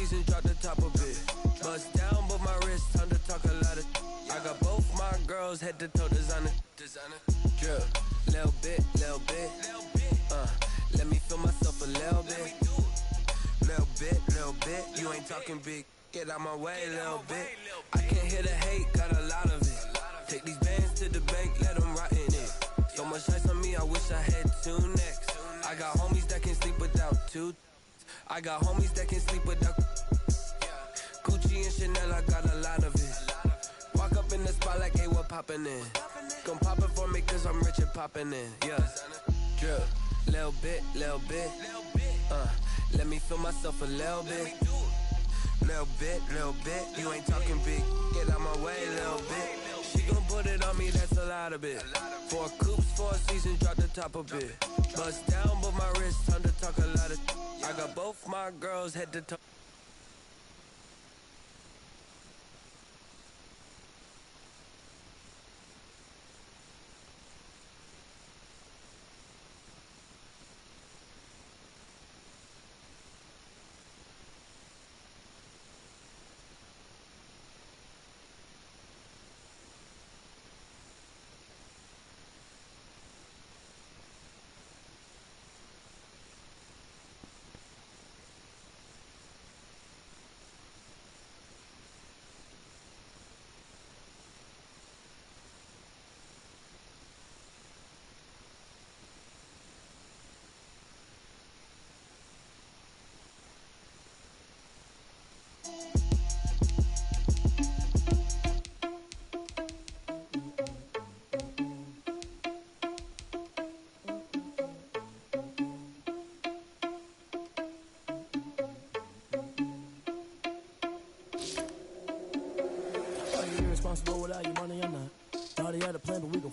seasons, drop the top a bit. Bust down, but my wrist, time to talk a lot of. I got both my girls head to toe designer. Drip, little bit. Let me feel myself a little bit. Little bit. You ain't talking big. Get out my way, little bit. I can't hear the hate, got a lot of it. Take these bands to the bank, let them rot in it. So much ice on me, I wish I had two necks. I got homies that can sleep without two. I got homies that can sleep without. Gucci and Chanel, I got a lot of it. Walk up in the spot like, hey, what poppin' in? Come pop it for me, cause I'm rich and poppin' in. Yeah, drip, little bit. Let me feel myself a little bit. Little bit. You ain't talking big. Get out my way, little bit. She gon' put it on me, that's a lot of it. 4 coops, 4 seasons, drop the top a bit. Bust down, but my wrist, time to talk a lot of. I got both my girls head to toe. Responsible without your money or not. Thought he had a plan, but we gon'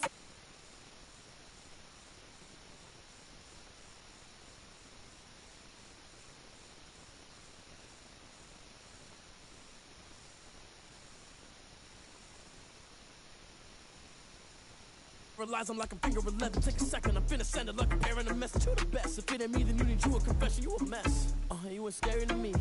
realize I'm like a finger 11. Take a second, I'm finna send it like a parent a message to the best. If it ain't me, then you need you a confession. You a mess. You ain't scary to me.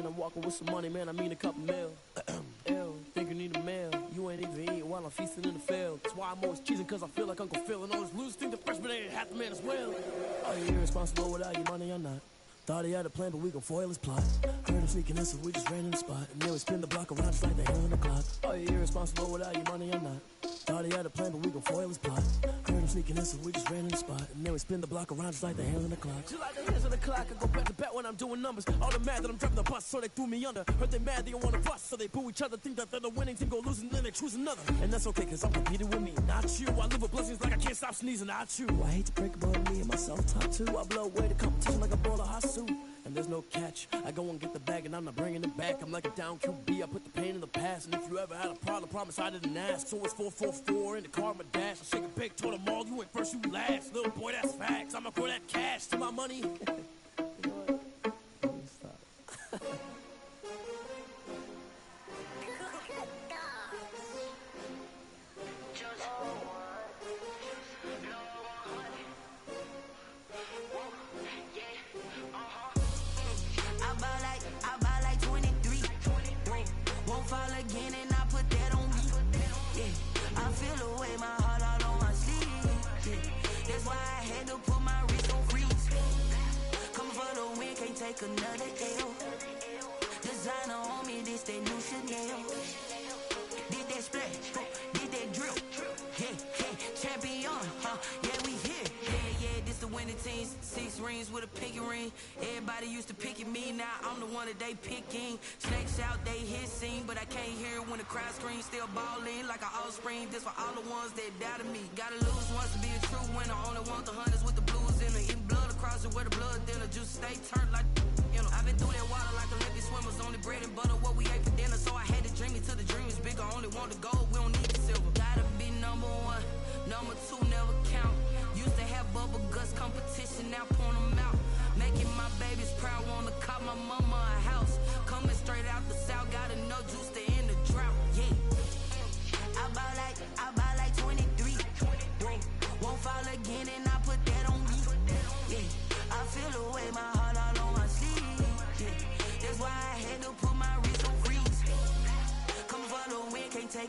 I'm walking with some money, man, I mean a couple mil. Ew, think you need a meal. You ain't even eating while I'm feasting in the field. That's why I'm always cheesing, cause I feel like Uncle Phil. And all those losers think the freshman ain't half the man as well. Are you irresponsible without your money or not? Thought he had a plan, but we gon' foil his plot. Heard him sneaking in, so we just ran in the spot. And then we spin the block around just like the hell in the clock. Are you irresponsible without your money or not? Thought he had a plan, but we gon' foil his plot. Heard him sneaking in, so we just ran in the spot. And then we spin the block around just like the hell in the clock. Just like the hands of the clock, I go back to back when I'm doing numbers. All the mad that I'm driving the bus, so they threw me under. Heard they mad, they don't wanna bust, so they boo each other. Think that they're the winning team, go losing, then they choose another. And that's okay, cause I'm competing with me, not you. I live with blessings like I can't stop sneezing, not you. I hate to break about me and myself top two. I blow away the competition like a ball of hot soup. And there's no catch. I go and get the bag and I'm not bringing it back. I'm like a down QB, I put the pain in the past. And if you ever had a problem, promise I didn't ask. So it's 444 in the car, my dash. I shake a big, told them all, you ain't first, you last. Little boy, that's facts. I'ma throw that cash to my money. You know what? Let me stop. Fall again and I put that on me. Yeah, I feel the way, my heart all on my sleeve. Yeah, that's why I had to put my wrist on freeze. Coming for the win, can't take another L. Designer on me, this that new Chanel. Did that splash, did that drip. Yeah, champion, yeah, we here. Yeah, this the winning teams. 6 rings with a pinky ring. Everybody used to pick at me, now I'm the one that they picking. Snakes out, they hit scene, but I can't hear it when the crowd screams. Still ballin' like an offspring. This for all the ones that doubted me. Gotta lose once to be a true winner. Only want the hunters with the blues in it. Eating blood across it where the blood dinner. Juice stay turned like, you know. I've been through that water like Olympic swimmers. Only bread and butter, what we ate for dinner. So I had to dream it till the dream is bigger. Only want the gold, we don't need the silver. Gotta be number 1, number 2 never count. Used to have bubble guts competition, now point them out. Making my babies proud, wanna cop my mama a house. Coming straight out the south, got enough juice to end the drought, yeah.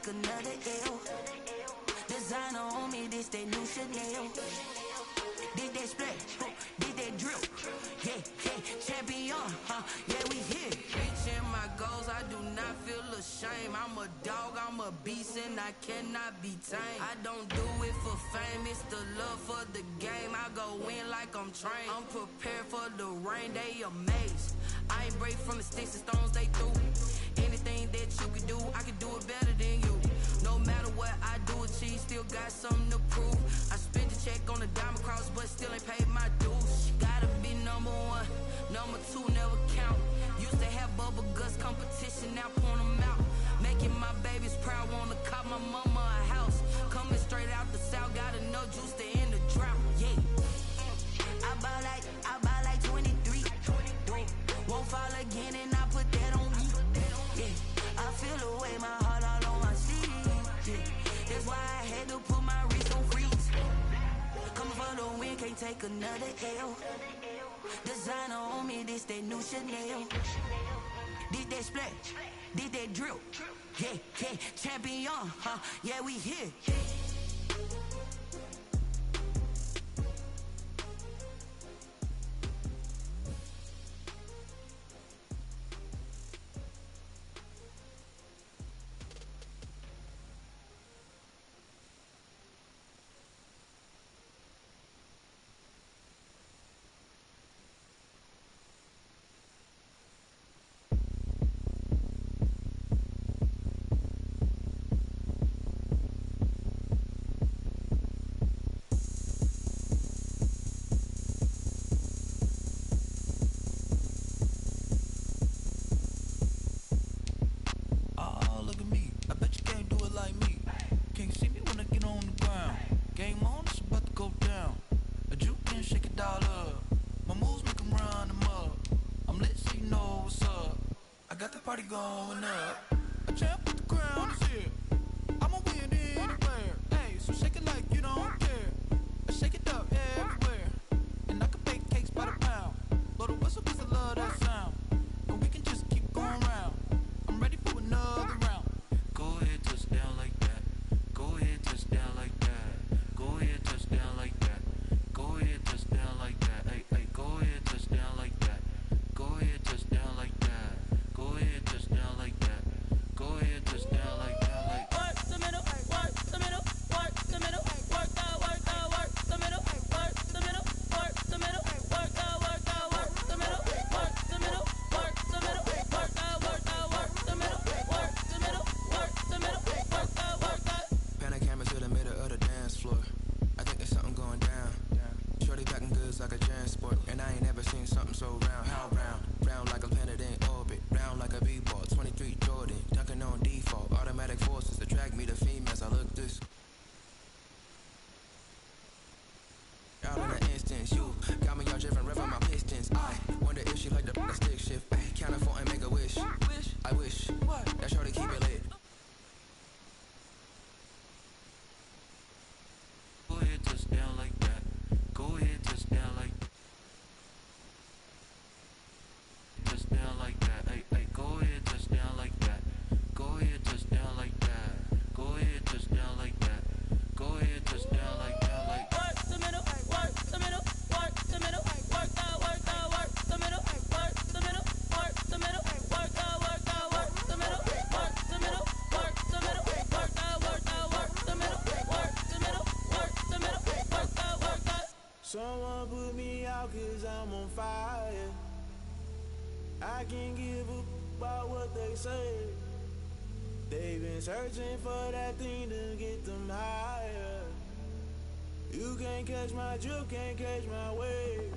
take another L. Designer on me, this that new Chanel. Did that splash, did that drip. Yeah, champion, yeah, we here. Reaching my goals, I do not feel ashamed. I'm a dog, I'm a beast, and I cannot be tamed. I don't do it for fame, it's the love for the game. I go in like I'm trained. I'm prepared for the rain, they amazed. I ain't break from the sticks and stones they threw. Anything that you can do, I can do it better than you. No matter what I do, achieve, still got something to prove. I spent the check on the diamond cross, but still ain't paid my dues. Gotta be number one, number two never count. Used to have bubble guts competition, now point them out. Making my babies proud, wanna cop my mama a house. Coming straight out the south, got enough juice to end the drought. Yeah, I buy like 23. Won't fall again, and I put that on me. Yeah, I feel the way, my heart all on my sleeve. Yeah, that's why I had to put my wrist on freeze. Coming for the win, can't take another L. Designer on me, this that new Chanel. Did that splash, did that drip. Yeah, champion, yeah, we here. Party going up. A champ with the crown is here. I'ma win anywhere. Hey, so shake it like you don't care. Shake it up everywhere. And I can bake cakes by the pound. Blow the whistle 'cause I love that sound. And we can just keep going round. I'm ready for another round. Go ahead, touch down like that. Go ahead, touch down like that. Go ahead, touch down like that. Go ahead, touch down like that. Hey, go ahead, touch down like that. Go ahead, touch down like that. Go ahead, touch down like that. Go ahead, touch down like that. Like work the middle, work the middle, work the middle, work the middle, work the middle, work the middle, work the middle, work the middle, work the middle, work the middle, work the middle, work the middle, work the. Pan a camera to the middle of the dance floor. I think there's something going down. Shorty packing goods like a transport, and I ain't never seen something so round. How round? Round like a planet in orbit, round like a b-ball. 23 Jordan, dunking on default. Automatic forces attract me to females. I look this out in an instance. You got me all driven, revving my pistons. I wonder if she like the stick shift. Count it for and make a wish. I wish that shorty keep it lit. go ahead, touch down like that. Go ahead, touch down like that. Touch down like that. Hey, go ahead, touch down like that. Go ahead, touch down like that. Go ahead, touch down like that. Go ahead, touch down like that. Like Work the middle, work the middle, work the middle, work the middle, work the middle, work the middle, work the middle, work the middle, work the middle, work the middle, work the middle, work the middle, work the. Someone put me out 'cause I'm on fire. I can't give a about what they say. They've been searching for that thing to get them higher. You can't catch my drift, can't catch my wave.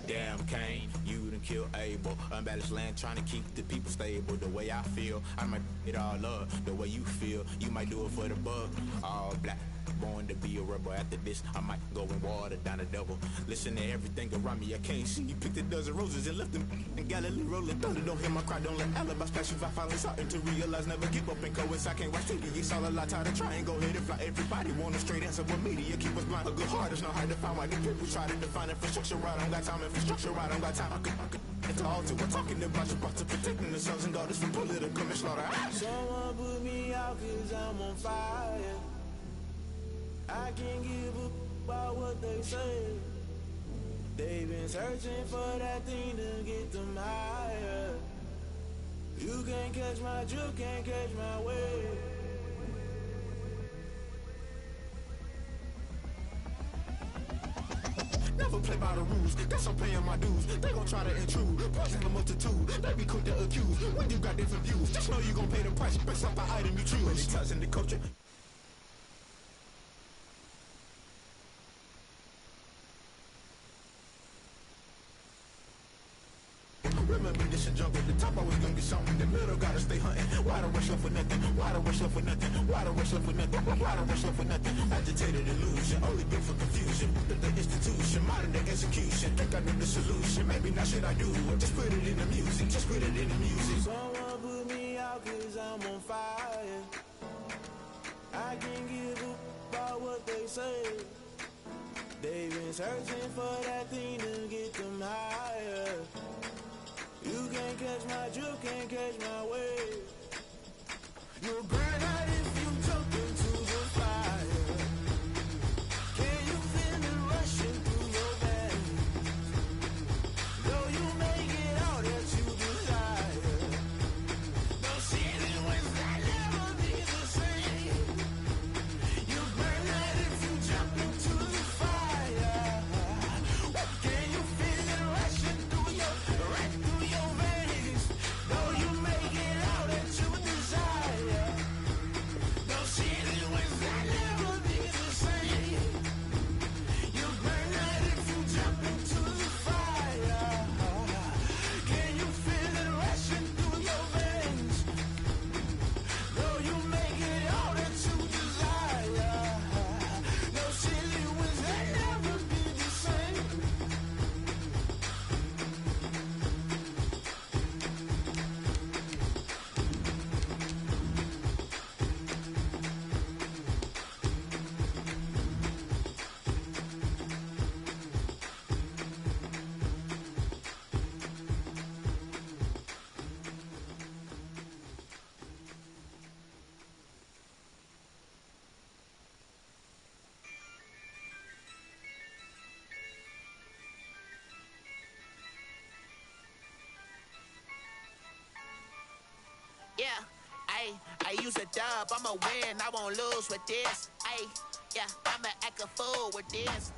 Damn Kane, you done killed Abel. Unbalanced land trying to keep the people stable. The way I feel, I might it all up. The way you feel, you might do it for the buck. All black, born to be a rebel. After this, I might go and water down the double. Listen to everything around me, I can't see. Picked a dozen roses and left them in Galilee rolling thunder. Don't hear my cry, don't let alibis flash. If I finally starting to realize, never give up and coast. I can't watch TV, it's all a lot. Tired of trying, go ahead and fly. Everybody want a straight answer with media. Keep us blind, a good heart is not hard to find. Why the people try to define infrastructure right? I don't got time, infrastructure right, I don't got time. I could it's all to we're talking about you, about to protecting the sons and daughters from political and slaughter. Someone put me out cause I'm on fire. I can't give up about what they say. They've been searching for that thing to get them higher. You can't catch my drift, can't catch my wave. Never play by the rules, guess I'm paying my dues. They gon' try to intrude, poison the multitude. They be quick to accuse, when you got different views. Just know you gon' pay the price, based off the item you choose. When it's touching the culture. Remember this a jungle, the top always gonna be something. The middle gotta stay hunting. Why the rush left for nothing? Why the rush left for nothing? Why the rush left for nothing? Why the rush left for nothing? Agitated illusion, only built for confusion. The institution, modern day execution. Think I know the solution, maybe not shit I do. Just put it in the music, just put it in the music. Someone put me out cause I'm on fire. I can't give up about what they say. They've been searching for that thing to get them higher. You can't catch my drift, can't catch my wave. You'll burn out if you jump into the fire. Can you feel it rushing through your veins? Though you make it all that you desire. No ceiling was that never be the same. You burn out if you jump into the fire. Can you feel it rushing through your veins? Though you make it all that you desire. No ceiling was that never be the same. You burn out if you jump into the fire. Can you feel it rushing through your veins? Though you make it all that you desire. No ceiling was that never be the same. Yeah, I use a dub, I'ma win, I won't lose with this. Yeah, I'ma act a fool with this.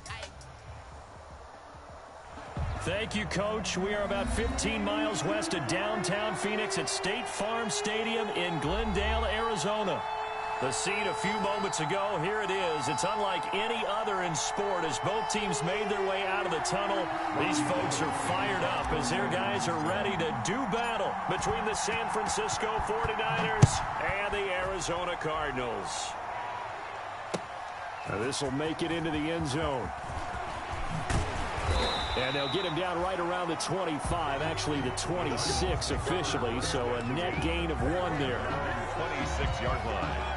Thank you, Coach. We are about 15 miles west of downtown Phoenix at State Farm Stadium in Glendale, Arizona. The scene a few moments ago, here it is. It's unlike any other in sport as both teams made their way out of the tunnel. These folks are fired up as their guys are ready to do battle between the San Francisco 49ers and the Arizona Cardinals. Now this will make it into the end zone. And they'll get him down right around the 25, actually the 26 officially, so a net gain of 1 there. 26-yard line.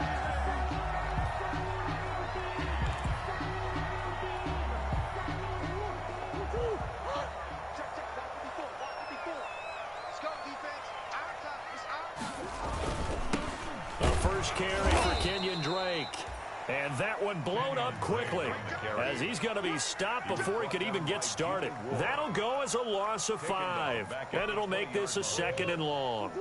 A first carry for Kenyon Drake. And that one blown up quickly as he's going to be stopped before he could even get started. That'll go as a loss of 5. And it'll make this a 2nd and long.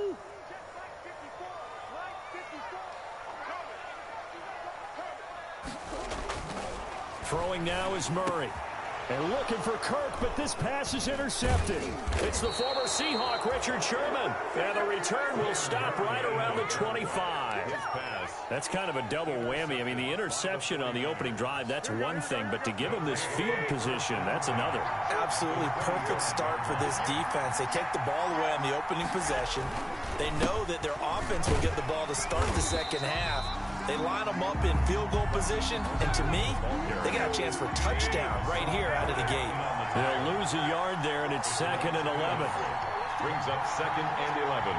Throwing now is Murray. And looking for Kirk, but this pass is intercepted. It's the former Seahawk, Richard Sherman. And the return will stop right around the 25. That's kind of a double whammy. I mean, the interception on the opening drive, that's one thing. But to give him this field position, that's another. Absolutely perfect start for this defense. They take the ball away on the opening possession. They know that their offense will get the ball to start the second half. They line them up in field goal position, and to me, they got a chance for a touchdown right here out of the gate. They'll lose a yard there, and it's 2nd and 11. Brings up 2nd and 11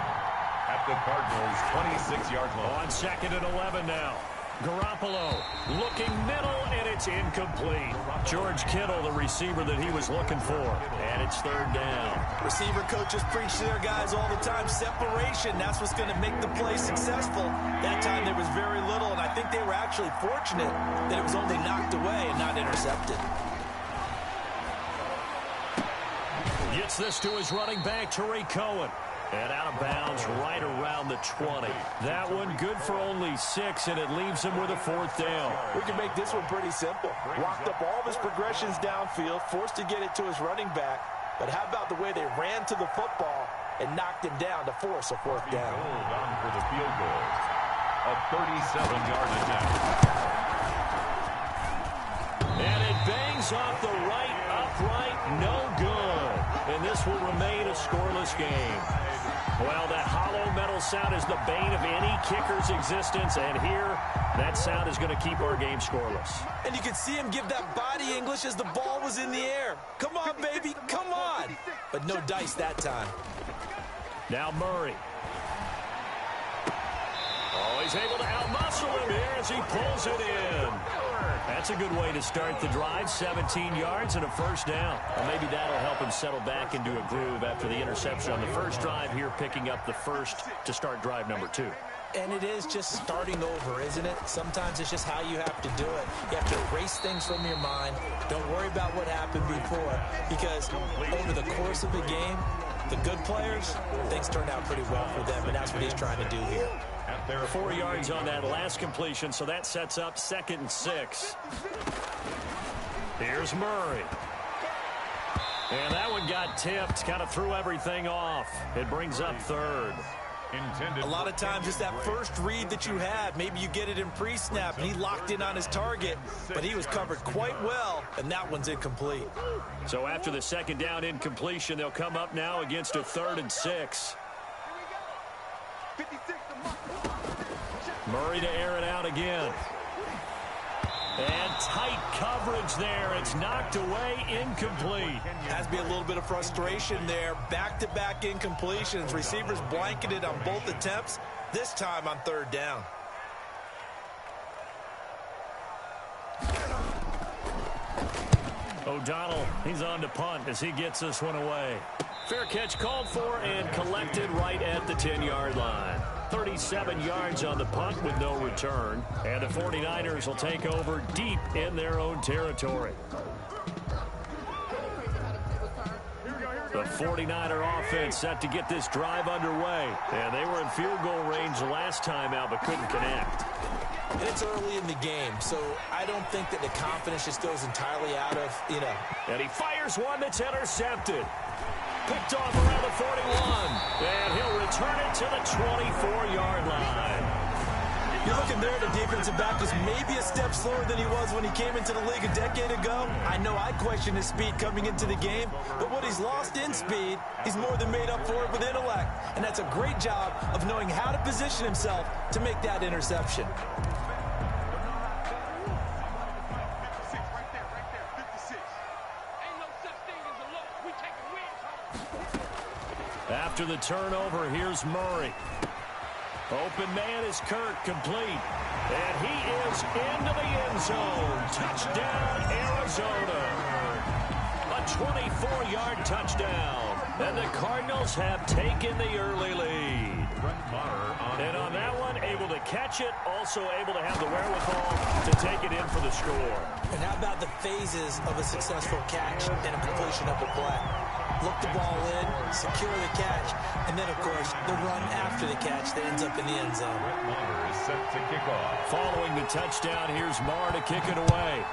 at the Cardinals' 26-yard line. On 2nd and 11 now. Garoppolo looking middle, and it's incomplete. George Kittle, the receiver that he was looking for, and it's third down. Receiver coaches preach to their guys all the time. Separation, that's what's going to make the play successful. That time there was very little, and I think they were actually fortunate that it was only knocked away and not intercepted. Gets this to his running back, Tariq Cohen. And out of bounds right around the 20. That one good for only 6, and it leaves him with a fourth down. We can make this one pretty simple. Walked up all of his progressions downfield, forced to get it to his running back. But how about the way they ran to the football and knocked him down to force a fourth down? On for the field goal. A 37-yard attempt. And it bangs off the right upright, no good. And this will remain a scoreless game. Well, that hollow metal sound is the bane of any kicker's existence, and here, that sound is going to keep our game scoreless. And you can see him give that body English as the ball was in the air. Come on, baby, come on. But no dice that time. Now Murray. Oh, he's able to outmuscle him here as he pulls it in. That's a good way to start the drive. 17 yards and a first down. Well, maybe that'll help him settle back into a groove after the interception on the first drive here, picking up the first to start drive number 2. And it is just starting over, isn't it? Sometimes it's just how you have to do it. You have to erase things from your mind. Don't worry about what happened before, because over the course of the game, the good players, things turned out pretty well for them, and that's what he's trying to do here. 4 yards on that last completion, so that sets up 2nd and 6. Here's Murray. And that one got tipped, kind of threw everything off. It brings up 3rd. A lot of times it's that first read that you had. Maybe you get it in pre-snap, and he locked in on his target, but he was covered quite well, and that one's incomplete. So after the 2nd down incompletion, they'll come up now against a 3rd and 6. Murray to air it out again. And tight coverage there. It's knocked away, incomplete. Has to be a little bit of frustration there. Back-to-back incompletions. Receivers blanketed on both attempts, this time on 3rd down. O'Donnell, he's on to punt as he gets this one away. Fair catch called for and collected right at the 10-yard line. 37 yards on the punt with no return. And the 49ers will take over deep in their own territory. The 49er offense set to get this drive underway. And they were in field goal range last time out but couldn't connect. And it's early in the game, so I don't think that the confidence just goes entirely out of, And he fires one that's intercepted. Picked off around the 41. And he'll return it to the 24-yard line. You're looking there, the defensive back was maybe a step slower than he was when he came into the league a decade ago. I know I questioned his speed coming into the game, but what he's lost in speed, he's more than made up for it with intellect. And that's a great job of knowing how to position himself to make that interception. After the turnover, here's Murray. Open man is Kirk, complete. And he is into the end zone. Touchdown, Arizona. A 24-yard touchdown. And the Cardinals have taken the early lead. And on that one, able to catch it, also able to have the wherewithal to take it in for the score. And how about the phases of a successful catch and a completion of a play? Look the ball in, secure the catch, and then, of course, the run after the catch that ends up in the end zone. Maher is set to kick off. Following the touchdown, here's Maher to kick it away.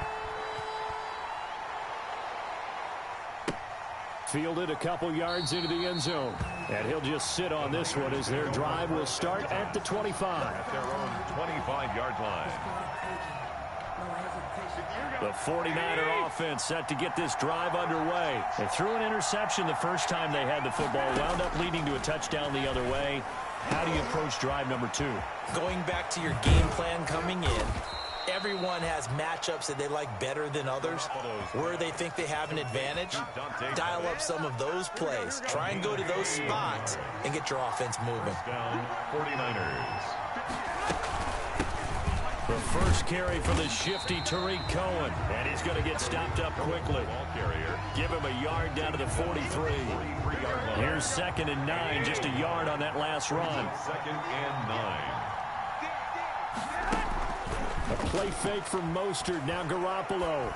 Fielded a couple yards into the end zone. And he'll just sit on this one as their drive will start at the 25. At their own 25-yard line. The 49er offense set to get this drive underway. They threw an interception the first time they had the football, wound up leading to a touchdown the other way. How do you approach drive number 2? Going back to your game plan coming in, everyone has matchups that they like better than others, where they think they have an advantage. Dial up some of those plays. Try and go to those spots and get your offense moving. Down 49ers. The first carry for the shifty Tariq Cohen. And he's going to get stopped up quickly. Ball carrier. Give him a yard down to the 43. Here's 2nd and 9, just a yard on that last run. 2nd and 9. A play fake from Mostert, now Garoppolo.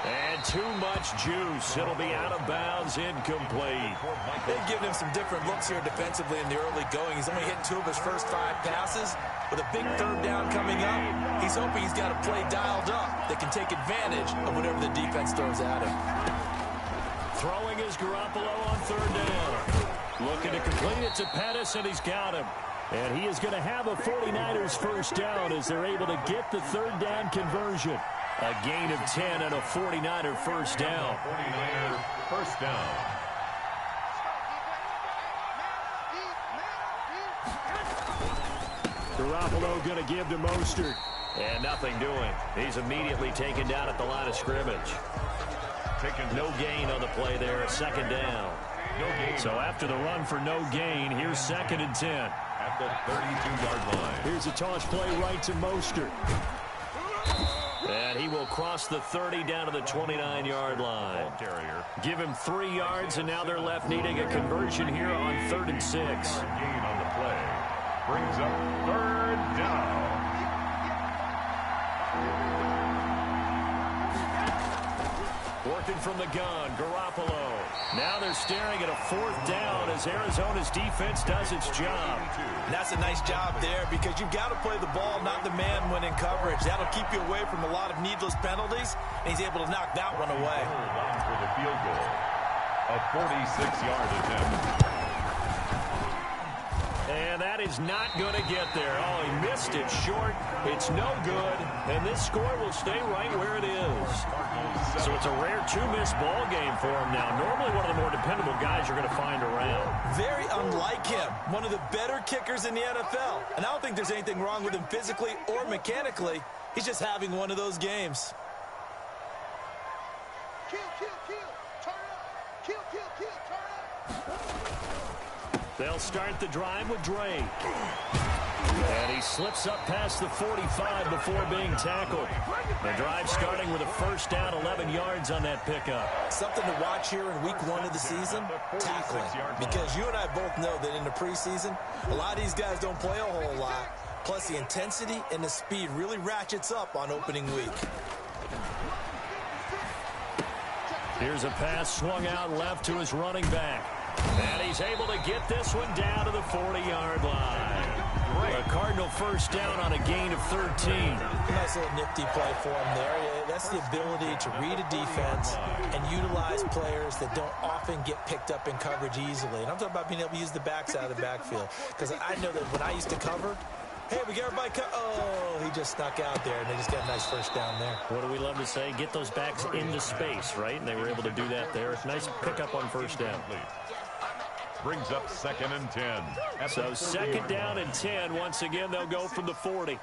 And too much juice. It'll be out of bounds, incomplete. They've given him some different looks here defensively in the early going. He's only hit 2 of his first 5 passes. With a big 3rd down coming up, he's hoping he's got a play dialed up that can take advantage of whatever the defense throws at him. Throwing is Garoppolo on 3rd down. Looking to complete it to Pettis, and he's got him. And he is going to have a 49ers first down as they're able to get the 3rd down conversion. A gain of 10 and a 49er first down. 49er first down. Garoppolo going to give to Mostert. And nothing doing. He's immediately taken down at the line of scrimmage. No gain on the play there, 2nd down. No gain. So after the run for no gain, here's 2nd and 10. At the 32-yard line. Here's a toss play right to Mostert. And he will cross the 30 down to the 29-yard line. Carrier. Give him 3 yards, and now they're left needing a conversion here on 3rd and 6. Gain on the play. Brings up 3rd down. Working from the gun, Garoppolo. Now they're staring at a 4th down as Arizona's defense does its job. And that's a nice job there because you've got to play the ball, not the man when in coverage. That'll keep you away from a lot of needless penalties, and he's able to knock that one away. Hold on for the field goal. A 46-yard attempt. And that is not going to get there. Oh, he missed it short. It's no good. And this score will stay right where it is. So it's a rare 2-miss ball game for him now. Normally one of the more dependable guys you're going to find around. Very unlike him. One of the better kickers in the NFL. And I don't think there's anything wrong with him physically or mechanically. He's just having one of those games. Kill, kill, kill. Turn up. Kill, kill, kill. Turn up. They'll start the drive with Drake. And he slips up past the 45 before being tackled. The drive starting with a first down, 11 yards on that pickup. Something to watch here in week 1 of the season, tackling. Because you and I both know that in the preseason, a lot of these guys don't play a whole lot. Plus the intensity and the speed really ratchets up on opening week. Here's a pass swung out left to his running back. And he's able to get this one down to the 40-yard line. A Cardinal first down on a gain of 13. Nice little nifty play for him there. That's the ability to read a defense and utilize players that don't often get picked up in coverage easily. And I'm talking about being able to use the backs out of the backfield. Because I know that when I used to cover, hey, we got everybody oh, he just snuck out there, and they just got a nice first down there. What do we love to say? Get those backs into space, right? And they were able to do that there. Nice pickup on first down. Brings up 2nd and 10. So 2nd down and 10. Once again, they'll go from the 40.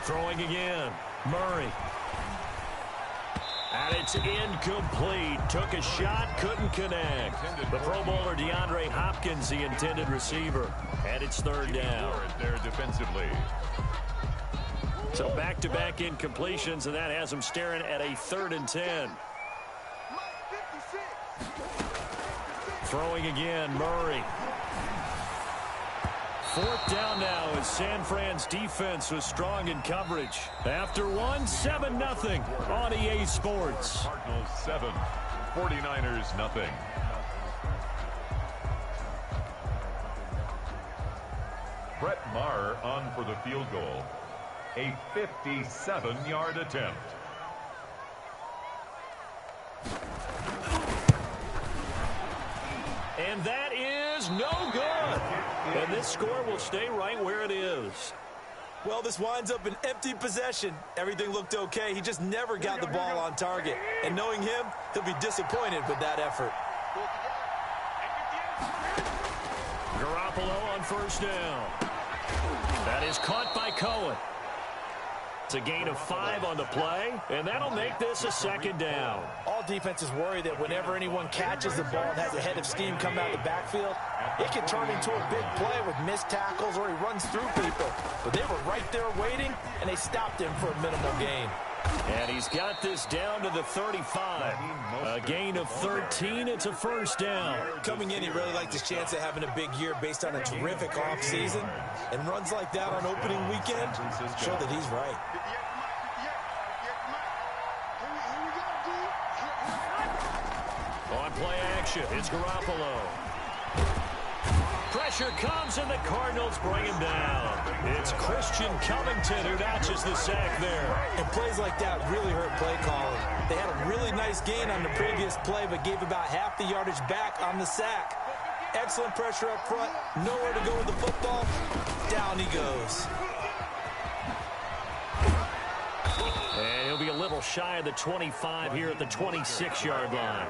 Throwing again. Murray. And it's incomplete. Took a shot, couldn't connect. The Pro Bowler DeAndre Hopkins, the intended receiver. And it's 3rd down. There defensively. So back-to-back incompletions, and that has him staring at a 3rd and 10. Throwing again, Murray. 4th down now as San Fran's defense was strong in coverage. After 7-0 on EA Sports. Cardinals 7, 49ers nothing. Brett Maher on for the field goal. A 57-yard attempt. And that is no good. And this score will stay right where it is. Well, this winds up an empty possession. Everything looked okay. He just never got the ball on target. And knowing him, he'll be disappointed with that effort. Garoppolo on first down. That is caught by Cohen. It's a gain of 5 on the play, and that'll make this a second down. All defenses worry that whenever anyone catches the ball and has a head of steam come out of the backfield, it can turn into a big play with missed tackles or he runs through people. But they were right there waiting, and they stopped him for a minimal gain. And he's got this down to the 35. A gain of 13. It's a first down. Coming in, he really liked his chance of having a big year based on a terrific offseason. And runs like that on opening weekend show that he's right. On play action, it's Garoppolo. Pressure comes, and the Cardinals bring him down. It's Christian Covington who notches the sack there. And plays like that really hurt play calling. They had a really nice gain on the previous play, but gave about half the yardage back on the sack. Excellent pressure up front. Nowhere to go with the football. Down he goes. And he'll be a little shy of the 25 here at the 26-yard line.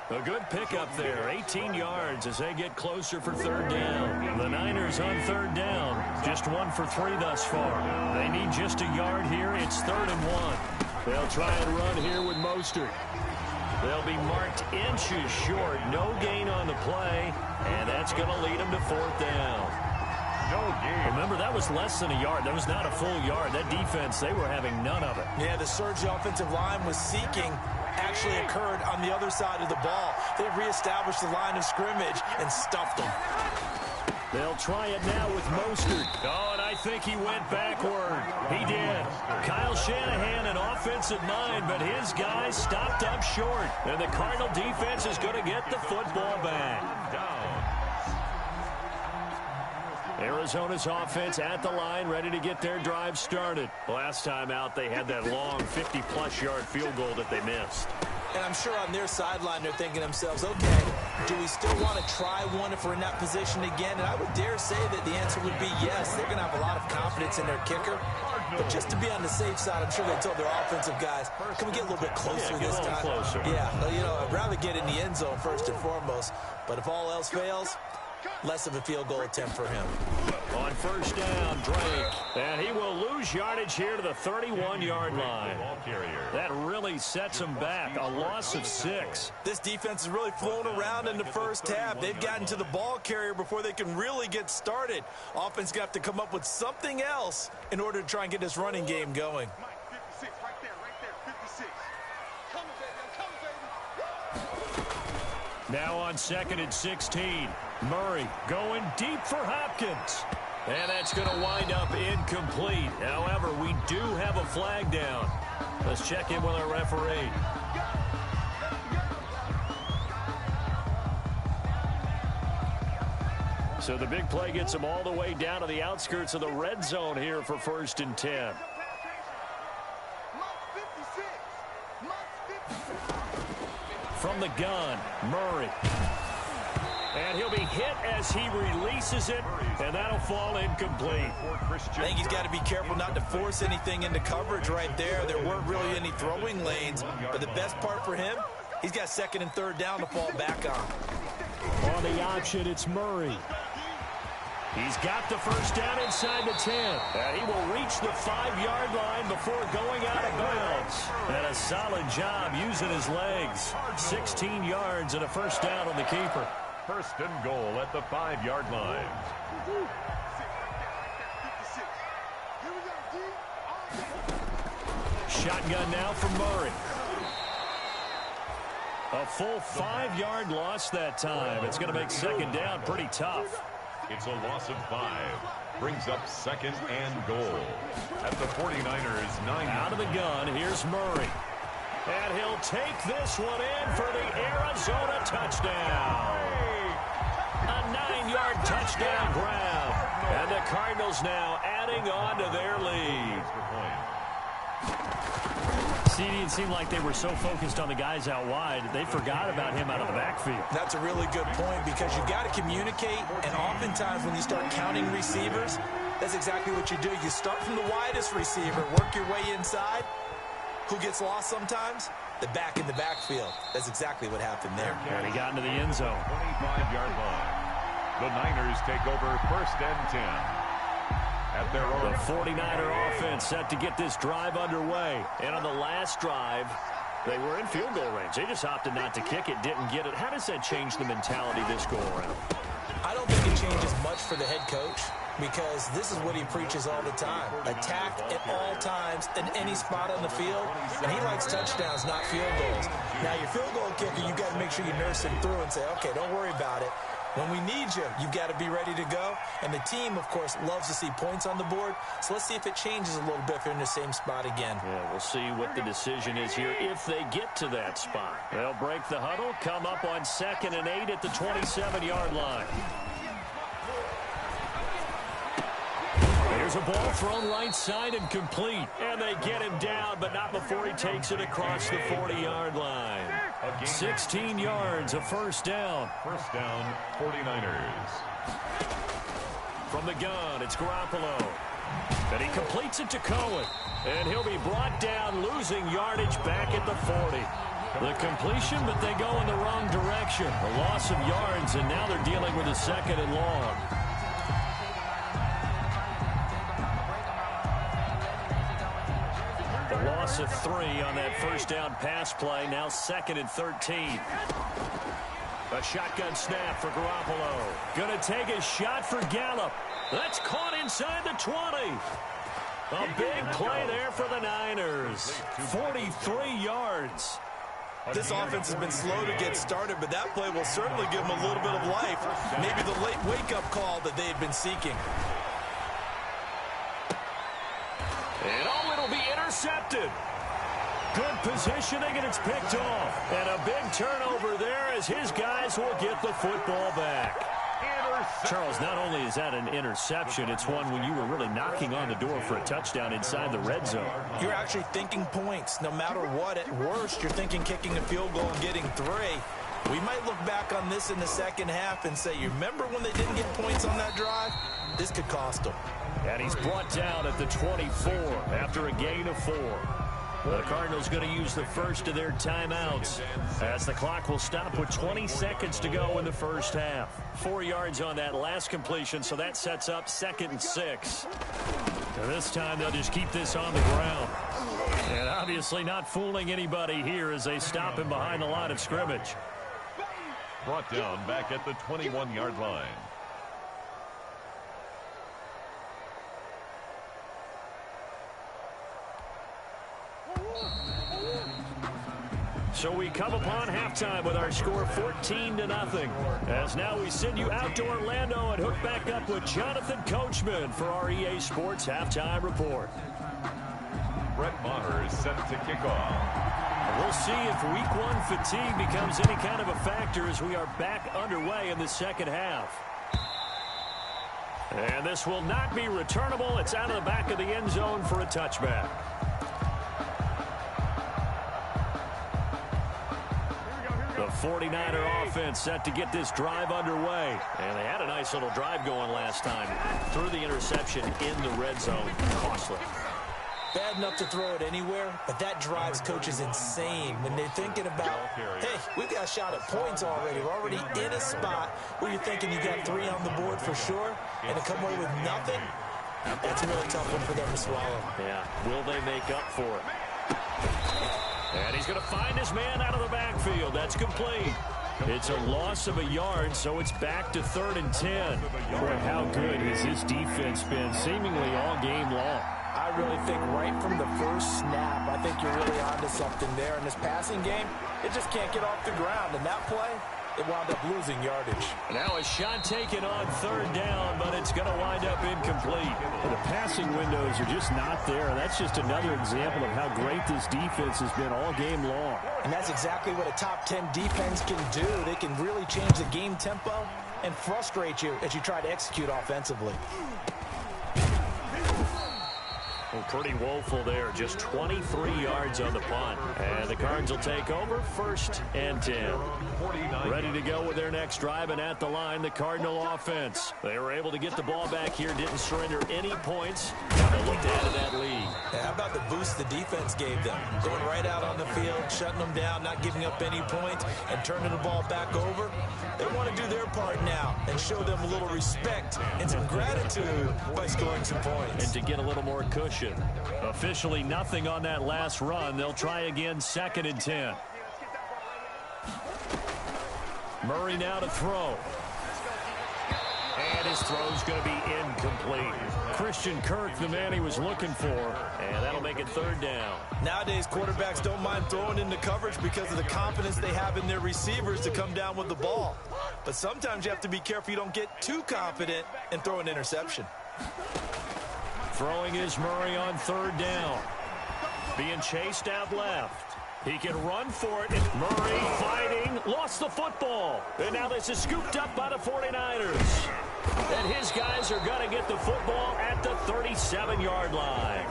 A good pickup there, 18 yards as they get closer for third down. The Niners on third down, just 1 for 3 thus far. They need just a yard here. It's 3rd and 1. They'll try and run here with Mostert. They'll be marked inches short. No gain on the play, and that's going to lead them to 4th down. No gain. Remember, that was less than a yard. That was not a full yard. That defense, they were having none of it. Yeah, the surge the offensive line was seeking actually occurred on the other side of the ball. They reestablished the line of scrimmage and stuffed them. They'll try it now with Mostert. Oh, and I think he went backward. He did. Kyle Shanahan, an offensive mind, but his guys stopped up short. And the Cardinal defense is going to get the football back. Arizona's offense at the line, ready to get their drive started. Last time out, they had that long 50-plus yard field goal that they missed. And I'm sure on their sideline, they're thinking to themselves, okay, do we still want to try one if we're in that position again? And I would dare say that the answer would be yes. They're going to have a lot of confidence in their kicker. But just to be on the safe side, I'm sure they told their offensive guys, can we get a little bit closer this time? Closer. Yeah, well, you know, I'd rather get in the end zone first and foremost. But if all else fails, less of a field goal attempt for him. On first down, Drake. And he will lose yardage here to the 31-yard line. That really sets him back. A loss of 6. This defense is really flown around in the first half. They've gotten to the ball carrier before they can really get started. Offense got to come up with something else in order to try and get this running game going. 56, right there, 56. Come on, baby. Now on 2nd and 16. Murray going deep for Hopkins. And that's going to wind up incomplete. However, we do have a flag down. Let's check in with our referee. So the big play gets them all the way down to the outskirts of the red zone here for 1st and 10. From the gun, Murray. And he'll be hit as he releases it, and that'll fall incomplete. I think he's got to be careful not to force anything into coverage right there. There weren't really any throwing lanes, but the best part for him, he's got 2nd and 3rd down to fall back on. On the option, it's Murray. He's got the first down inside the 10. And he will reach the 5-yard line before going out of bounds. And a solid job using his legs. 16 yards and a first down on the keeper. 1st and goal at the 5-yard line. Shotgun now from Murray. A full 5-yard loss that time. It's going to make 2nd down pretty tough. It's a loss of 5. Brings up 2nd and goal at the 49ers 9. Out of the gun, here's Murray. And he'll take this one in for the Arizona touchdown. A 9-yard touchdown grab. And the Cardinals now adding on to their lead. It seemed like they were so focused on the guys out wide, they forgot about him out of the backfield. That's a really good point because you got to communicate, and oftentimes when you start counting receivers, that's exactly what you do. You start from the widest receiver, work your way inside. Who gets lost sometimes? The back in the backfield. That's exactly what happened there. And he got into the end zone. 25-yard line. The Niners take over 1st and 10. at their own. The 49er offense set to get this drive underway. And on the last drive, they were in field goal range. They just opted not to kick it, didn't get it. How does that change the mentality this go around? I don't think it changes much for the head coach, because this is what he preaches all the time. Attack at all times in any spot on the field, and he likes touchdowns, not field goals. Now, your field goal kicker, you've got to make sure you nurse him through and say, okay, don't worry about it. When we need you, you've got to be ready to go. And the team, of course, loves to see points on the board. So let's see if it changes a little bit if they're in the same spot again. Yeah, we'll see what the decision is here if they get to that spot. They'll break the huddle, come up on 2nd and 8 at the 27-yard line. Here's a ball thrown right side and complete. And they get him down, but not before he takes it across the 40-yard line. 16 yards, a first down. First down, 49ers. From the gun, it's Garoppolo. And he completes it to Cohen. And he'll be brought down, losing yardage back at the 40. The completion, but they go in the wrong direction. A loss of yards, and now they're dealing with a 2nd and long. A loss of 3 on that first down pass play. Now 2nd and 13. A shotgun snap for Garoppolo. Going to take a shot for Gallup. That's caught inside the 20. A big play there for the Niners. 43 yards. This offense has been slow to get started, but that play will certainly give them a little bit of life. Maybe the late wake-up call that they've been seeking. And it'll be intercepted. Good positioning, and it's picked off. And a big turnover there as his guys will get the football back. Charles, not only is that an interception, it's one when you were really knocking on the door for a touchdown inside the red zone. You're actually thinking points. No matter what, at worst, you're thinking kicking a field goal and getting 3. We might look back on this in the second half and say, you remember when they didn't get points on that drive? This could cost them. And he's brought down at the 24 after a gain of 4. The Cardinals going to use the first of their timeouts as the clock will stop with 20 seconds to go in the first half. 4 yards on that last completion, so that sets up 2nd and 6. And this time they'll just keep this on the ground. And obviously not fooling anybody here as they stop him behind the line of scrimmage. Brought down back at the 21-yard line. So we come upon halftime with our score 14-0. As now we send you out to Orlando and hook back up with Jonathan Coachman for our EA Sports Halftime Report. Brett Maher is set to kick off. We'll see if Week 1 fatigue becomes any kind of a factor as we are back underway in the second half. And this will not be returnable. It's out of the back of the end zone for a touchback. The 49er offense set to get this drive underway. And they had a nice little drive going last time. Threw the interception in the red zone. Costly. Bad enough to throw it anywhere, but that drives coaches insane when they're thinking about, hey, we've got a shot at points already. We're already in a spot where you're thinking you got 3 on the board for sure, and to come away with nothing, that's a really tough one for them to swallow. Yeah, will they make up for it? And he's going to find his man out of the backfield. That's complete. It's a loss of a yard, so it's back to 3rd and 10. Boy, how good has this defense been seemingly all game long? I really think right from the first snap, I think you're really onto something there. In this passing game, it just can't get off the ground. And that play, it wound up losing yardage. Now a shot taken on 3rd down, but it's going to wind up incomplete. The passing windows are just not there. That's just another example of how great this defense has been all game long. And that's exactly what a top 10 defense can do. They can really change the game tempo and frustrate you as you try to execute offensively. Well, pretty woeful there. Just 23 yards on the punt. And the Cards will take over 1st and 10. Ready to go with their next drive, and at the line, the Cardinal offense. They were able to get the ball back here, didn't surrender any points. Now they look to add to that lead. How about the boost the defense gave them? Going right out on the field, shutting them down, not giving up any points, and turning the ball back over. They want to do their part now and show them a little respect and some gratitude by scoring some points. And to get a little more cushion. Officially nothing on that last run. They'll try again, 2nd and 10. Murray now to throw. And his throw's going to be incomplete. Christian Kirk, the man he was looking for, and that'll make it 3rd down. Nowadays, quarterbacks don't mind throwing into coverage because of the confidence they have in their receivers to come down with the ball. But sometimes you have to be careful you don't get too confident and throw an interception. Throwing is Murray on 3rd down. Being chased out left. He can run for it. Murray fighting. Lost the football. And now this is scooped up by the 49ers. And his guys are going to get the football at the 37-yard line.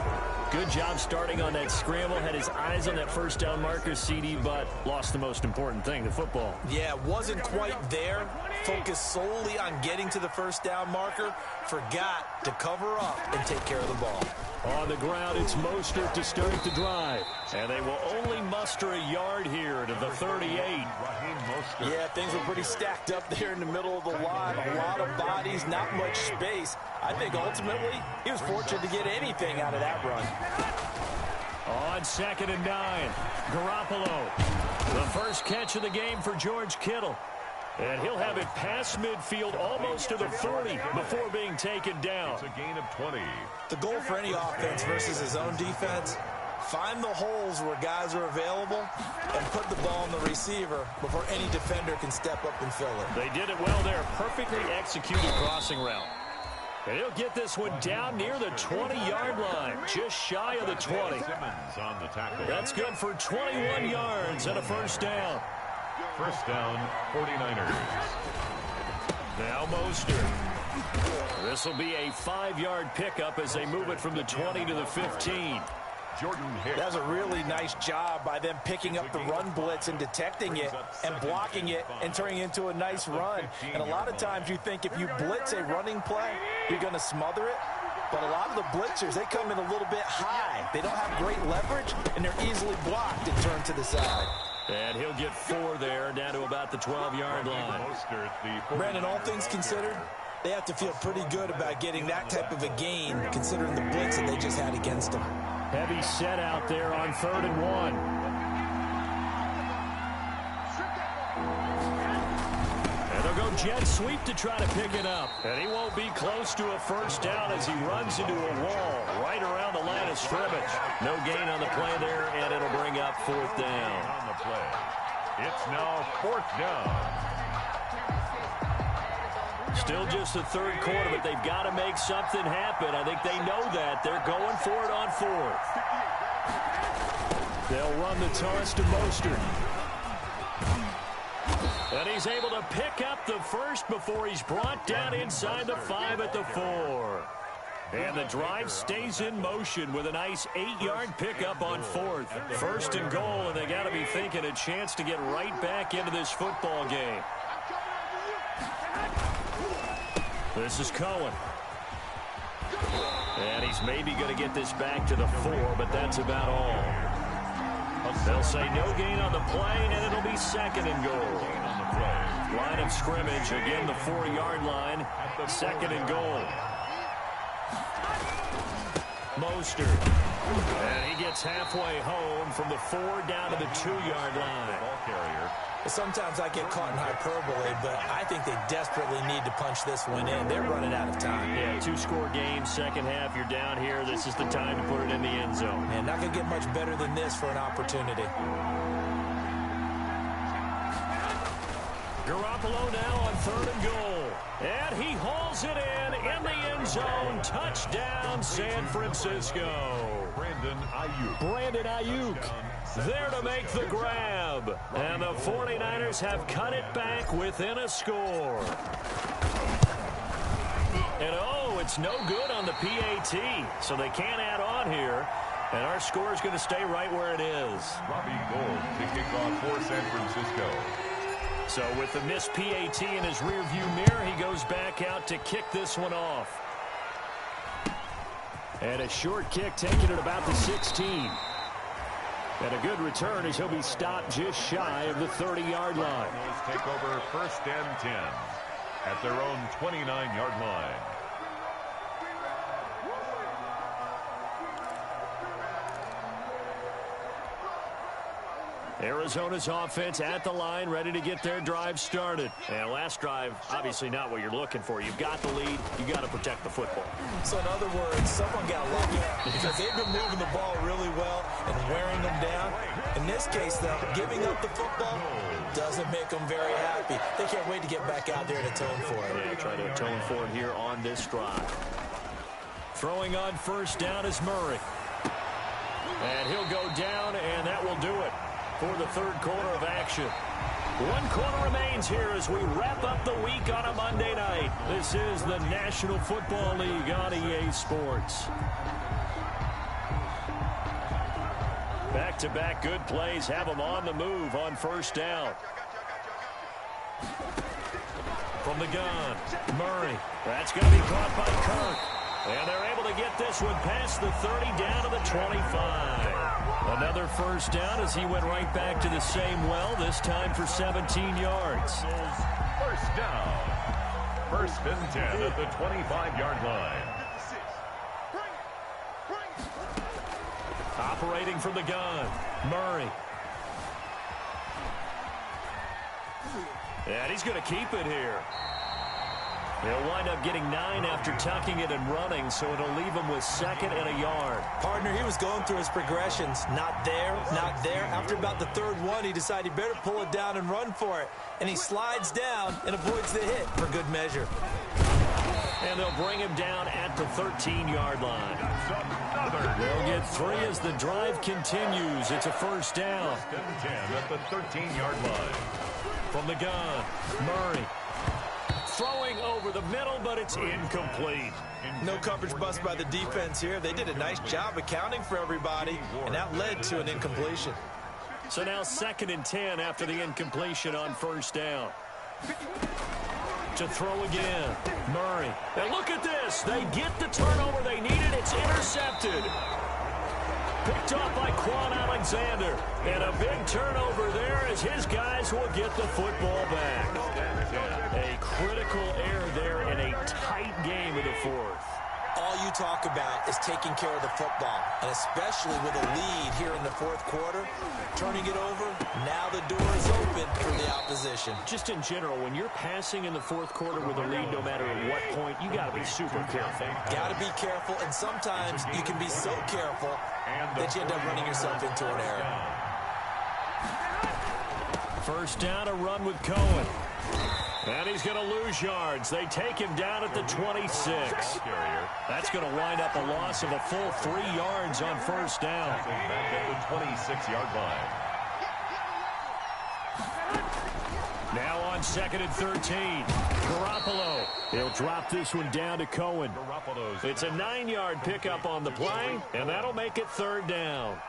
Good job starting on that scramble. Had his eyes on that 1st down marker, CD, but lost the most important thing, the football. Yeah, wasn't quite there. Focused solely on getting to the 1st down marker. Forgot to cover up and take care of the ball. On the ground, it's Mostert to start the drive. And they will only muster a yard here to the 38. Yeah, things were pretty stacked up there in the middle of the line. A lot of bodies, not much space. I think ultimately he was fortunate to get anything out of that run. On 2nd and 9, Garoppolo. The first catch of the game for George Kittle. And he'll have it past midfield almost to the 40 before being taken down. It's a gain of 20. The goal for any offense versus his own defense, find the holes where guys are available and put the ball on the receiver before any defender can step up and fill it. They did it well there. Perfectly executed crossing route. And he'll get this one down near the 20-yard line, just shy of the 20. Simmons on the tackle. That's good for 21 yards and a 1st down. 1st down, 49ers. Now Mostert. This will be a 5-yard pickup as they move it from the 20 to the 15. Jordan Hicks. That was a really nice job by them picking up the run blitz and detecting it and blocking it and turning it into a nice run. And a lot of times you think if you blitz a running play, you're going to smother it. But a lot of the blitzers, they come in a little bit high. They don't have great leverage, and they're easily blocked and turned to the side. And he'll get 4 there, down to about the 12-yard line. Brandon, all things considered, they have to feel pretty good about getting that type of a gain, considering the blitz that they just had against them. Heavy set out there on 3rd and 1. And they'll go jet sweep to try to pick it up. And he won't be close to a 1st down as he runs into a wall right around the line of scrimmage. No gain on the play there, and it'll bring up 4th down. On the play. It's now 4th down. Still just the 3rd quarter, but they've got to make something happen. I think they know that. They're going for it on 4th. They'll run the toss to Mostert. And he's able to pick up the 1st before he's brought down inside the 5 at the 4. And the drive stays in motion with a nice 8-yard pickup on 4th. 1st and goal, and they got to be thinking a chance to get right back into this football game. This is Cohen. And he's maybe going to get this back to the 4, but that's about all. They'll say no gain on the play, and it'll be 2nd and goal. Line of scrimmage, again the 4-yard line. 2nd and goal. Mostert. And he gets halfway home from the 4 down to the 2-yard line. Ball carrier. Sometimes I get caught in hyperbole, but I think they desperately need to punch this one in. They're running out of time. Yeah, 2-score game, 2nd half. You're down here. This is the time to put it in the end zone. And not going to get much better than this for an opportunity. Garoppolo now on 3rd and goal. And he hauls it in the end zone. Touchdown, San Francisco. Brandon Ayuk there to make the grab. And the 49ers have cut it back within a score. And, oh, it's no good on the PAT, so they can't add on here. And our score is going to stay right where it is. Robbie Gould to kick off for San Francisco. So with the missed PAT in his rearview mirror, he goes back out to kick this one off. And a short kick taken at about the 16. And a good return as he'll be stopped just shy of the 30-yard line. Take over 1st and 10 at their own 29-yard line. Arizona's offense at the line, ready to get their drive started. And last drive, obviously not what you're looking for. You've got the lead. You got to protect the football. So in other words, someone got lucky because they've been moving the ball really well and wearing them down. In this case, though, giving up the football doesn't make them very happy. They can't wait to get back out there and atone for it. Yeah, try to atone for it here on this drive. Throwing on 1st down is Murray. And he'll go down, and that will do it for the 3rd quarter of action. 1 quarter remains here as we wrap up the week on a Monday night. This is the National Football League on EA Sports. Back-to-back good plays have them on the move on 1st down. From the gun, Murray. That's going to be caught by Kirk. And they're able to get this one past the 30 down to the 25. Another 1st down as he went right back to the same well, this time for 17 yards. 1st down. 1st and 10 at the 25-yard line. Operating from the gun, Murray. And he's going to keep it here. He'll wind up getting 9 after tucking it and running, so it'll leave him with 2nd and a yard. Partner, he was going through his progressions. Not there, not there. After about the 3rd one, he decided he better pull it down and run for it. And he slides down and avoids the hit for good measure. And they'll bring him down at the 13-yard line. They'll get 3 as the drive continues. It's a 1st down. 1st and 10 at the 13-yard line. From the gun, Murray. Throwing over the middle, but it's incomplete. No coverage bust by the defense here. They did a nice job accounting for everybody, and that led to an incompletion. So now 2nd and 10 after the incompletion on 1st down. To throw again, Murray. And look at this. They get the turnover they needed. It's intercepted. Picked off by Quan Alexander. And a big turnover there as his guys will get the football back. A critical error there in a tight game in the 4th. All you talk about is taking care of the football, and especially with a lead here in the 4th quarter, turning it over, now the door is open for the opposition. Just in general, when you're passing in the 4th quarter with a lead, no matter at what point, you got to be super careful. Got to be careful, and sometimes you can be so careful that you end up running yourself into an error. 1st down, a run with Cohen. And he's going to lose yards. They take him down at the 26. That's going to wind up a loss of a full 3 yards on 1st down. Back at the 26-yard line. Now on 2nd and 13. Garoppolo. He'll drop this one down to Cohen. It's a 9-yard pickup on the play, and that'll make it 3rd down.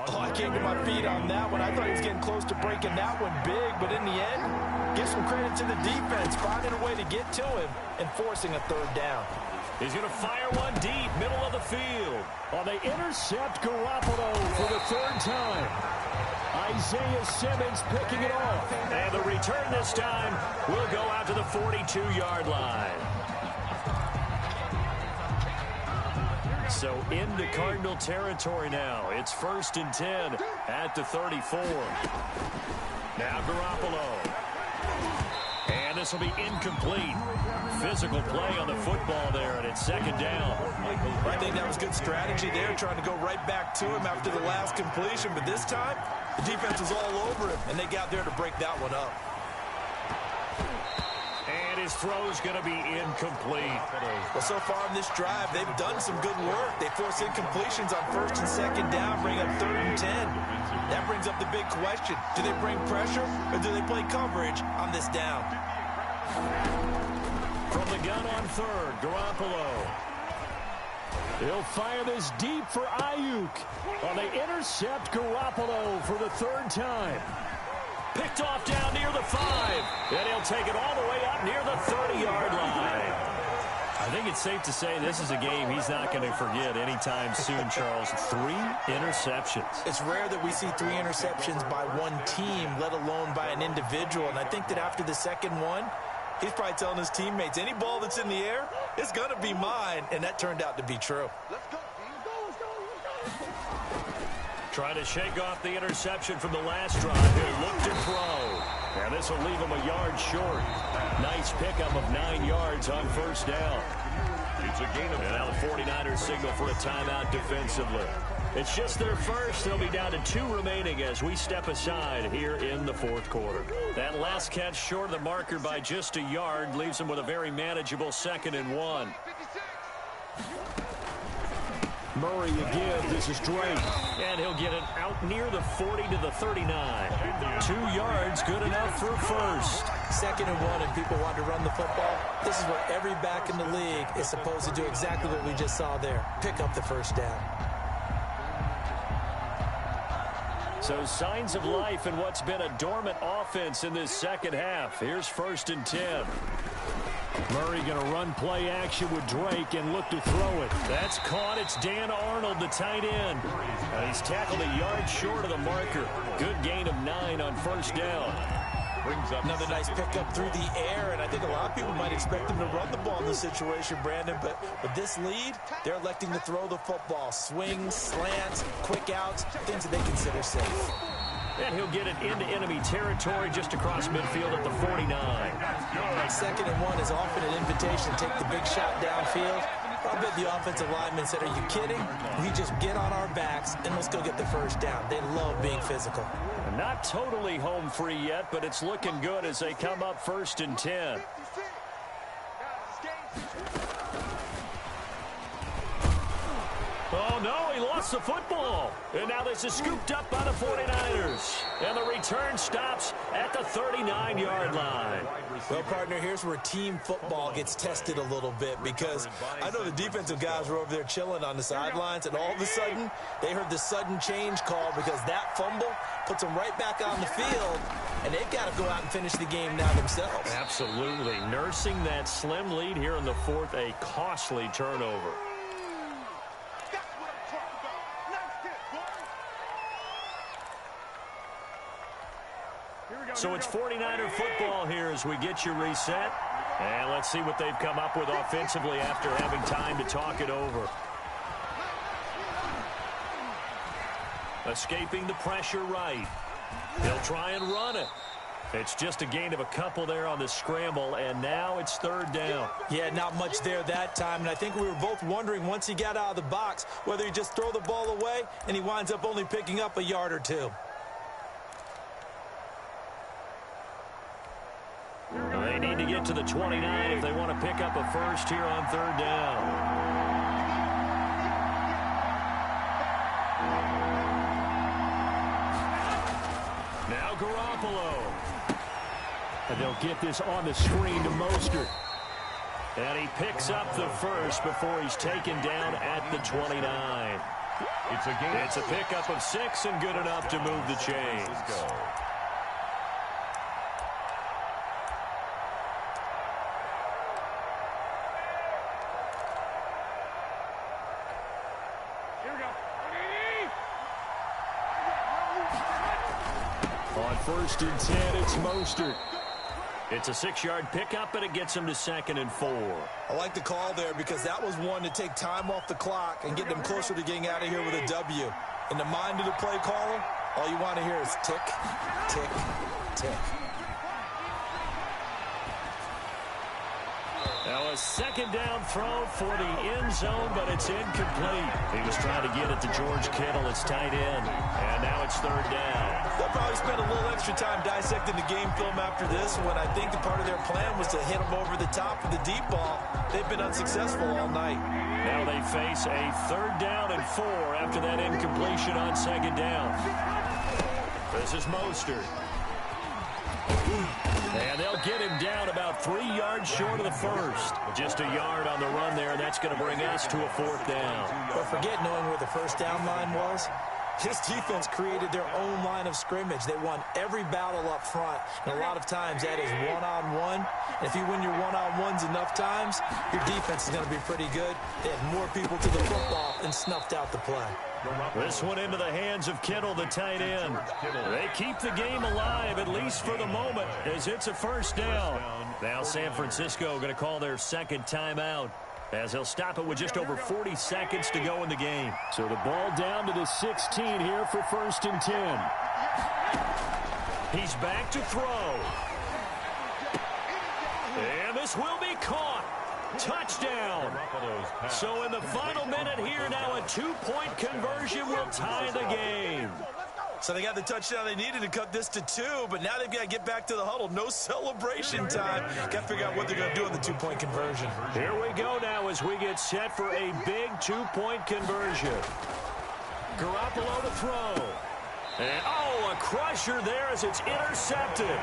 Oh, I can't get my feet on that one. I thought he was getting close to breaking that one big, but in the end, give some credit to the defense, finding a way to get to him and forcing a 3rd down. He's going to fire one deep, middle of the field. Oh, they intercept Garoppolo for the 3rd time. Isaiah Simmons picking it off. And the return this time will go out to the 42-yard line. So into Cardinal territory now. It's 1st and 10 at the 34. Now Garoppolo. And this will be incomplete. Physical play on the football there, and it's 2nd down. I think that was good strategy there, trying to go right back to him after the last completion. But this time, the defense was all over him, and they got there to break that one up. And his throw's going to be incomplete. Well, so far in this drive, they've done some good work. They force incompletions on 1st and 2nd down, bring up 3rd and 10. That brings up the big question. Do they bring pressure, or do they play coverage on this down? From the gun on third, Garoppolo. He'll fire this deep for Ayuk. Well, they intercept Garoppolo for the third time. Picked off down near the 5. And he'll take it all the way up near the 30-yard line. I think it's safe to say this is a game he's not going to forget anytime soon, Charles. 3 interceptions. It's rare that we see 3 interceptions by one team, let alone by an individual. And I think that after the second one, he's probably telling his teammates, any ball that's in the air, it's going to be mine. And that turned out to be true. Let's go, team. Let's go. Trying to shake off the interception from the last drive. He'll look to throw. And this will leave him a yard short. Nice pickup of 9 yards on first down. It's a gain of it. Now the 49ers signal for a timeout defensively. It's just their first. They'll be down to 2 remaining as we step aside here in the fourth quarter. That last catch short of the marker by just a yard leaves them with a very manageable 2nd and 1. Murray again. This is Drake. And he'll get it out near the 40 to the 39. 2 yards, good enough for first. 2nd and 1, and people want to run the football. This is what every back in the league is supposed to do, exactly what we just saw there. Pick up the first down. So signs of life in what's been a dormant offense in this second half. Here's 1st and 10. Murray going to run play action with Drake and look to throw it. That's caught. It's Dan Arnold, the tight end. And he's tackled a yard short of the marker. Good gain of 9 on first down. Brings up another nice pickup through the air, and I think a lot of people might expect him to run the ball in this situation, Brandon, but with this lead, they're electing to throw the football. Swings, slants, quick outs, things that they consider safe. And he'll get it into enemy territory just across midfield at the 49. 2nd and 1 is often an invitation to take the big shot downfield. I bet the offensive lineman said, are you kidding? We just get on our backs and let's go get the first down. They love being physical. Not totally home free yet, but it's looking good as they come up 1st and 10. Oh, no, he lost the football. And now this is scooped up by the 49ers. And the return stops at the 39-yard line. Well, partner, here's where team football gets tested a little bit, because I know the defensive guys were over there chilling on the sidelines, and all of a sudden, they heard the sudden change call because that fumble puts them right back on the field, and they've got to go out and finish the game now themselves. Absolutely. Nursing that slim lead here in the fourth, a costly turnover. So it's 49er football here as we get you reset. And let's see what they've come up with offensively after having time to talk it over. Escaping the pressure right. He'll try and run it. It's just a gain of a couple there on the scramble, and now it's 3rd down. Yeah, not much there that time, and I think we were both wondering once he got out of the box whether he just throw the ball away, and he winds up only picking up a yard or 2. They need to get to the 29 if they want to pick up a first here on 3rd down. Now Garoppolo. And they'll get this on the screen to Mostert. And he picks up the first before he's taken down at the 29. It's a pickup of 6 and good enough to move the chains. On 1st and 10, it's Mostert. It's a 6-yard pickup, and it gets him to 2nd and 4. I like the call there because that was one to take time off the clock and get them closer to getting out of here with a W. In the mind of the play caller, all you want to hear is tick, tick, tick. Now a 2nd down throw for the end zone, but it's incomplete. He was trying to get it to George Kittle, his tight end, and now it's 3rd down. They'll probably spend a little extra time dissecting the game film after this, when I think the part of their plan was to hit them over the top with the deep ball. They've been unsuccessful all night. Now they face a 3rd down and 4 after that incompletion on 2nd down. This is Mostert. And they'll they'll get him down about 3 yards short of the first. Just a yard on the run there, and that's going to bring us to a 4th down. But forget knowing where the first down line was. This defense created their own line of scrimmage. They won every battle up front, and a lot of times that is one-on-one. And if you win your one-on-ones enough times, your defense is going to be pretty good. They had more people to the football and snuffed out the play. This one into the hands of Kittle, the tight end. They keep the game alive, at least for the moment, as it's a 1st down. Now San Francisco going to call their 2nd timeout, as they'll stop it with just over 40 seconds to go in the game. So the ball down to the 16 here for 1st and 10. He's back to throw. And this will be caught. Touchdown. So in the final minute here now, a 2-point conversion will tie the game. So they got the touchdown they needed to cut this to 2, but now they've got to get back to the huddle. No celebration time. Got to figure out what they're going to do in the 2-point conversion. Here we go now as we get set for a big 2-point conversion. Garoppolo to throw. And, a crusher there as it's intercepted.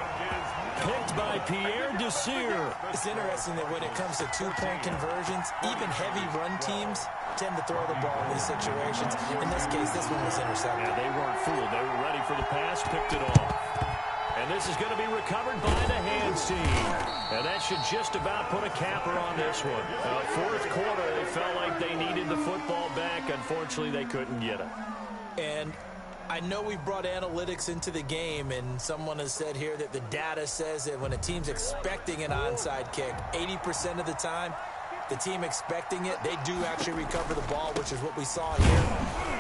Picked by Pierre Desir. It's interesting that when it comes to 2-point conversions, even heavy run teams tend to throw the ball in these situations. In this case, this one was intercepted. Yeah, they weren't fooled. They were ready for the pass, picked it off. And this is going to be recovered by the hands team. And that should just about put a capper on this one. 4th quarter, they felt like they needed the football back. Unfortunately, they couldn't get it. And I know we brought analytics into the game, and someone has said here that the data says that when a team's expecting an onside kick, 80% of the time, the team expecting it, they do actually recover the ball, which is what we saw here.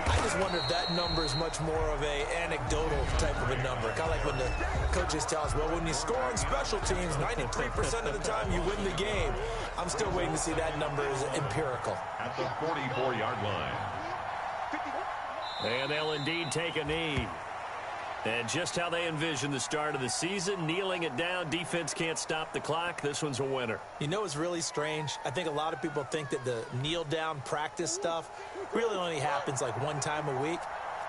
I just wonder if that number is much more of a anecdotal type of a number. Kind of like when the coaches tell us, well, when you score on special teams, 93% of the time you win the game. I'm still waiting to see that number is empirical. At the 44-yard line. And they'll indeed take a knee. And just how they envision the start of the season, kneeling it down, defense can't stop the clock. This one's a winner. You know what's really strange? I think a lot of people think that the kneel-down practice stuff really only happens like one time a week.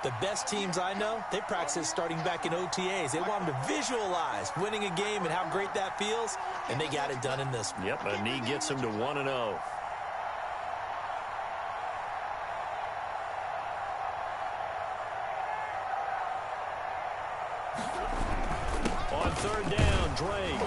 The best teams I know, they practice starting back in OTAs. They want them to visualize winning a game and how great that feels, and they got it done in this one. Yep, a knee gets them to 1-0. On 3rd down, Drake.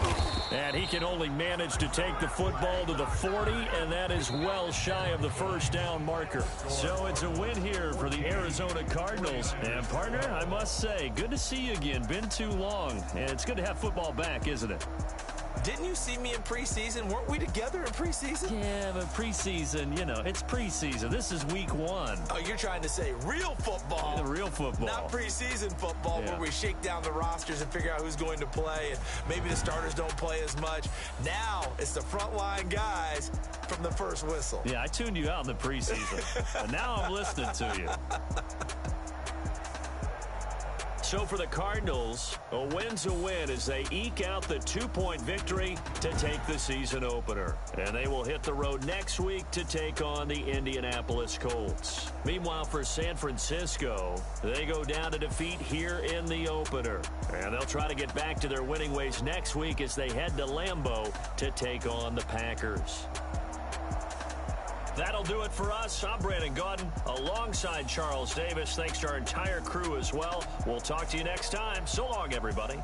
And he can only manage to take the football to the 40, and that is well shy of the 1st down marker. So it's a win here for the Arizona Cardinals. And, partner, I must say, good to see you again. Been too long. And it's good to have football back, isn't it? Didn't you see me in preseason? Weren't we together in preseason? Yeah, but preseason, you know, it's preseason. This is week 1. Oh, you're trying to say real football. Yeah, real football. Not preseason football where we shake down the rosters and figure out who's going to play, and maybe the starters don't play as much. Now it's the frontline guys from the first whistle. Yeah, I tuned you out in the preseason, and now I'm listening to you. So for the Cardinals, a win's a win as they eke out the 2-point victory to take the season opener. And they will hit the road next week to take on the Indianapolis Colts. Meanwhile, for San Francisco, they go down to defeat here in the opener. And they'll try to get back to their winning ways next week as they head to Lambeau to take on the Packers. That'll do it for us. I'm Brandon Gaudin alongside Charles Davis. Thanks to our entire crew as well. We'll talk to you next time. So long, everybody.